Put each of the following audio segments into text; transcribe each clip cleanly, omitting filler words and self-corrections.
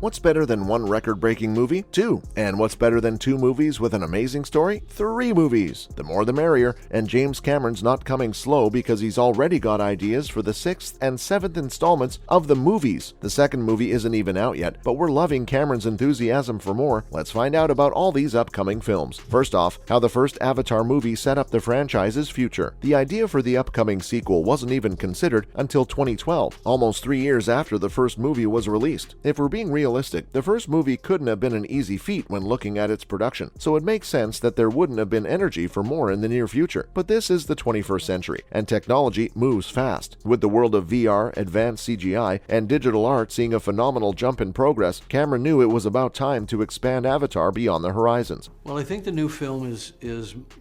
What's better than one record-breaking movie? 2. And what's better than 2 movies with an amazing story? 3 movies. The more the merrier, and James Cameron's not coming slow because he's already got ideas for the 6th and 7th installments of the movies. The second movie isn't even out yet, but we're loving Cameron's enthusiasm for more. Let's find out about all these upcoming films. First off, how the first Avatar movie set up the franchise's future. The idea for the upcoming sequel wasn't even considered until 2012, almost 3 years after the first movie was released. If we're being realistic, the first movie couldn't have been an easy feat when looking at its production, so it makes sense that there wouldn't have been energy for more in the near future. But this is the 21st century, and technology moves fast. With the world of VR, advanced CGI, and digital art seeing a phenomenal jump in progress, Cameron knew it was about time to expand Avatar beyond the horizons. Well, I think the new film is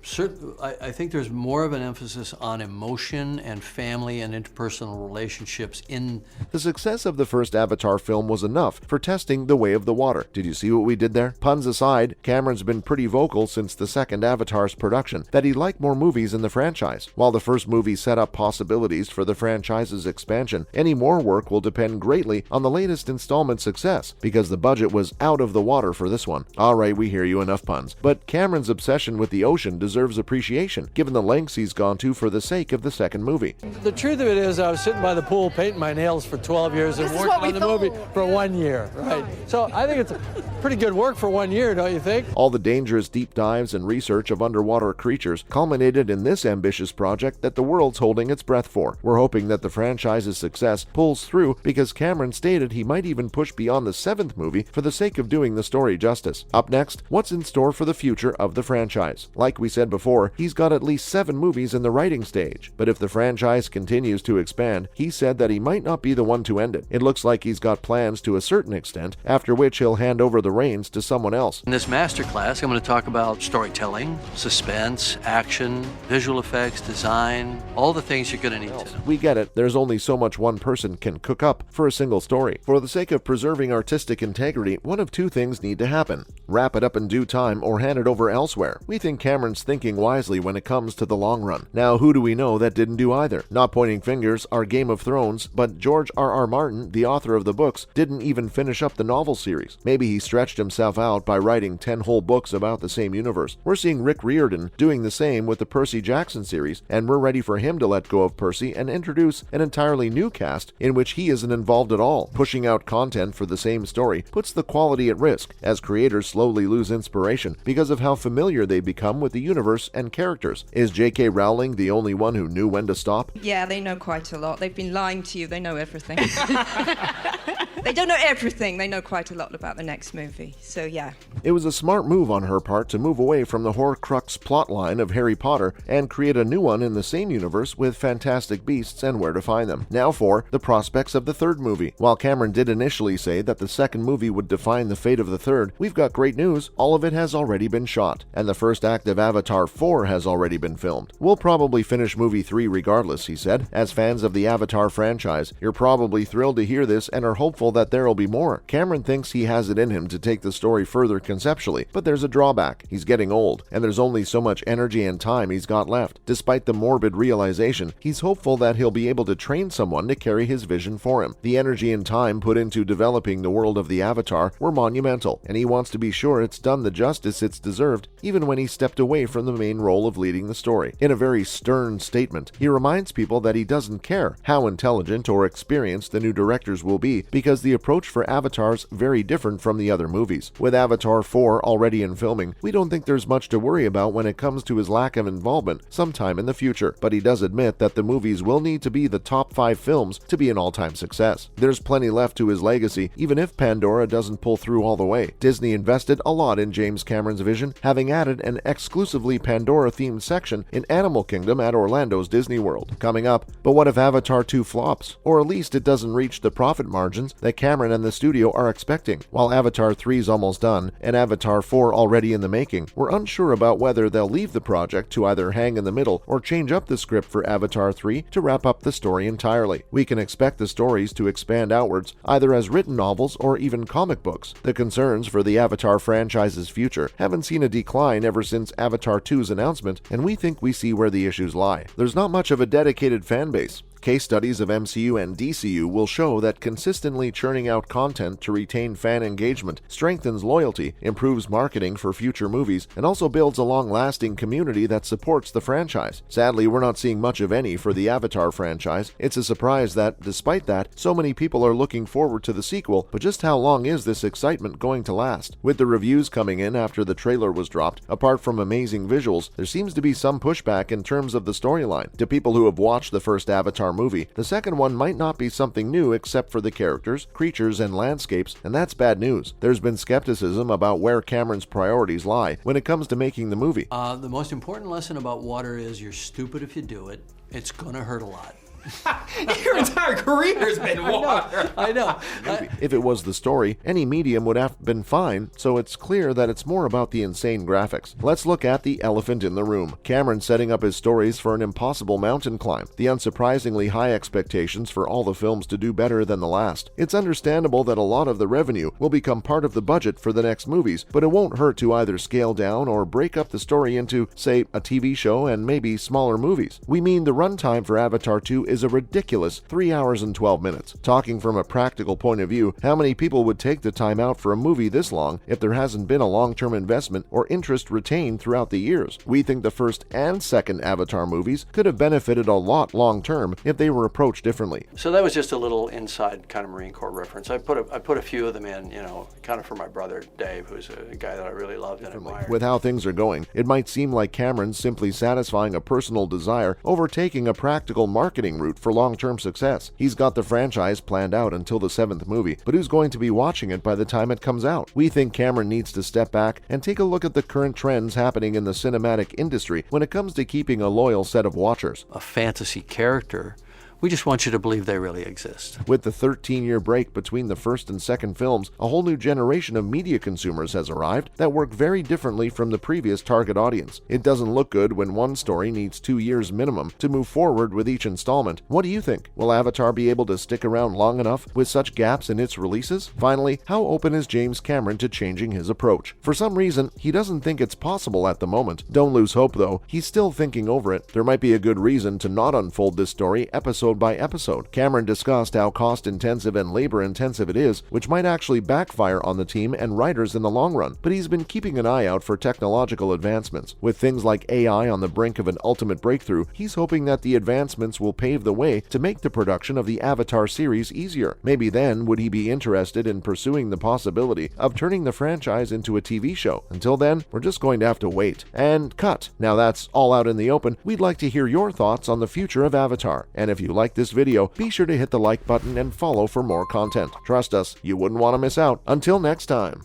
certain. I think there's more of an emphasis on emotion and family and interpersonal relationships in. The success of the first Avatar film was enough for testing the way of the water. Did you see what we did there? Puns aside, Cameron's been pretty vocal since the second Avatar's production that he'd like more movies in the franchise. While the first movie set up possibilities for the franchise's expansion, any more work will depend greatly on the latest installment's success, because the budget was out of the water for this one. Alright, we hear you, enough puns. But Cameron's obsession with the ocean deserves appreciation, given the lengths he's gone to for the sake of the second movie. The truth of it is, I was sitting by the pool painting my nails for 12 years and working on the movie for 1 year, right? So I think it's pretty good work for 1 year, don't you think? All the dangerous deep dives and research of underwater creatures culminated in this ambitious project that the world's holding its breath for. We're hoping that the franchise's success pulls through, because Cameron stated he might even push beyond the 7th movie for the sake of doing the story justice. Up next, what's in store for the future of the franchise? Like we said before, he's got at least 7 movies in the writing stage, but if the franchise continues to expand, he said that he might not be the one to end it. It looks like he's got plans to a certain extent, after which he'll hand over the reins to someone else. In this masterclass, I'm going to talk about storytelling, suspense, action, visual effects, design, all the things you're going to need to know. We get it, there's only so much one person can cook up for a single story. For the sake of preserving artistic integrity, one of 2 things need to happen: wrap it up in due time or hand it over elsewhere. We think Cameron's thinking wisely when it comes to the long run. Now, who do we know that didn't do either? Not pointing fingers are Game of Thrones, but George R.R. Martin, the author of the books, didn't even finish up the novel series. Maybe he stretched himself out by writing 10 whole books about the same universe. We're seeing Rick Riordan doing the same with the Percy Jackson series, and we're ready for him to let go of Percy and introduce an entirely new cast in which he isn't involved at all. Pushing out content for the same story puts the quality at risk, as creators slowly lose inspiration because of how familiar they become with the universe and characters. Is J.K. Rowling the only one who knew when to stop? Yeah, they know quite a lot. They've been lying to you. They know everything. They don't know everything. They know quite a lot about the next movie. So yeah. It was a smart move on her part to move away from the Horcrux plotline of Harry Potter and create a new one in the same universe with Fantastic Beasts and Where to Find Them. Now for the prospects of the third movie. While Cameron did initially say that the second movie would define the fate of the third, we've got great news. All of it has already been shot, and the first act of Avatar 4 has already been filmed. We'll probably finish movie 3 regardless, he said. As fans of the Avatar franchise, you're probably thrilled to hear this and are hopeful that there'll be more. Cameron thinks he has it in him to take the story further conceptually, but there's a drawback. He's getting old, and there's only so much energy and time he's got left. Despite the morbid realization, he's hopeful that he'll be able to train someone to carry his vision for him. The energy and time put into developing the world of the Avatar were monumental, and he wants to be sure it's done the justice it's deserved, even when he stepped away from the main role of leading the story. In a very stern statement, he reminds people that he doesn't care how intelligent or experienced the new directors will be, because the approach for Avatar's very different from the other movies. With Avatar 4 already in filming, we don't think there's much to worry about when it comes to his lack of involvement sometime in the future, but he does admit that the movies will need to be the top 5 films to be an all-time success. There's plenty left to his legacy, even if Pandora doesn't pull through all the way. Disney invested a lot in James Cameron's vision, having added an exclusively Pandora-themed section in Animal Kingdom at Orlando's Disney World. Coming up, but what if Avatar 2 flops? Or at least it doesn't reach the profit margins that Cameron and the studio are expecting. While Avatar 3 is almost done, and Avatar 4 already in the making, we're unsure about whether they'll leave the project to either hang in the middle or change up the script for Avatar 3 to wrap up the story entirely. We can expect the stories to expand outwards, either as written novels or even comic books. The concerns for the Avatar franchise's future haven't seen a decline ever since Avatar 2's announcement, and we think we see where the issues lie. There's not much of a dedicated fan base. Case studies of MCU and DCU will show that consistently churning out content to retain fan engagement strengthens loyalty, improves marketing for future movies, and also builds a long-lasting community that supports the franchise. Sadly, we're not seeing much of any for the Avatar franchise. It's a surprise that, despite that, so many people are looking forward to the sequel, but just how long is this excitement going to last? With the reviews coming in after the trailer was dropped, apart from amazing visuals, there seems to be some pushback in terms of the storyline. To people who have watched the first Avatar movie, the second one might not be something new except for the characters, creatures, and landscapes, and that's bad news. There's been skepticism about where Cameron's priorities lie when it comes to making the movie. The most important lesson about water is you're stupid if you do it. It's gonna hurt a lot. Your entire career has been water. I know. If it was the story, any medium would have been fine, so it's clear that it's more about the insane graphics. Let's look at the elephant in the room. Cameron setting up his stories for an impossible mountain climb, the unsurprisingly high expectations for all the films to do better than the last. It's understandable that a lot of the revenue will become part of the budget for the next movies, but it won't hurt to either scale down or break up the story into, say, a TV show and maybe smaller movies. We mean the runtime for Avatar 2 is a ridiculous 3 hours and 12 minutes. Talking from a practical point of view, how many people would take the time out for a movie this long if there hasn't been a long-term investment or interest retained throughout the years? We think the first and second Avatar movies could have benefited a lot long-term if they were approached differently. So that was just a little inside kind of Marine Corps reference. I put a few of them in, kind of for my brother Dave, who's a guy that I really loved and admired. With how things are going, it might seem like Cameron's simply satisfying a personal desire over taking a practical marketing route for long-term success. He's got the franchise planned out until the 7th movie, but who's going to be watching it by the time it comes out? We think Cameron needs to step back and take a look at the current trends happening in the cinematic industry when it comes to keeping a loyal set of watchers. A fantasy character. We just want you to believe they really exist. With the 13-year break between the first and second films, a whole new generation of media consumers has arrived that work very differently from the previous target audience. It doesn't look good when one story needs 2 years minimum to move forward with each installment. What do you think? Will Avatar be able to stick around long enough with such gaps in its releases? Finally, how open is James Cameron to changing his approach? For some reason, he doesn't think it's possible at the moment. Don't lose hope though, he's still thinking over it. There might be a good reason to not unfold this story episode by episode. Cameron discussed how cost-intensive and labor-intensive it is, which might actually backfire on the team and writers in the long run, but he's been keeping an eye out for technological advancements. With things like AI on the brink of an ultimate breakthrough, he's hoping that the advancements will pave the way to make the production of the Avatar series easier. Maybe then would he be interested in pursuing the possibility of turning the franchise into a TV show. Until then, we're just going to have to wait. And cut. Now that's all out in the open. We'd like to hear your thoughts on the future of Avatar. And if you like this video, be sure to hit the like button and follow for more content. Trust us, you wouldn't want to miss out. Until next time.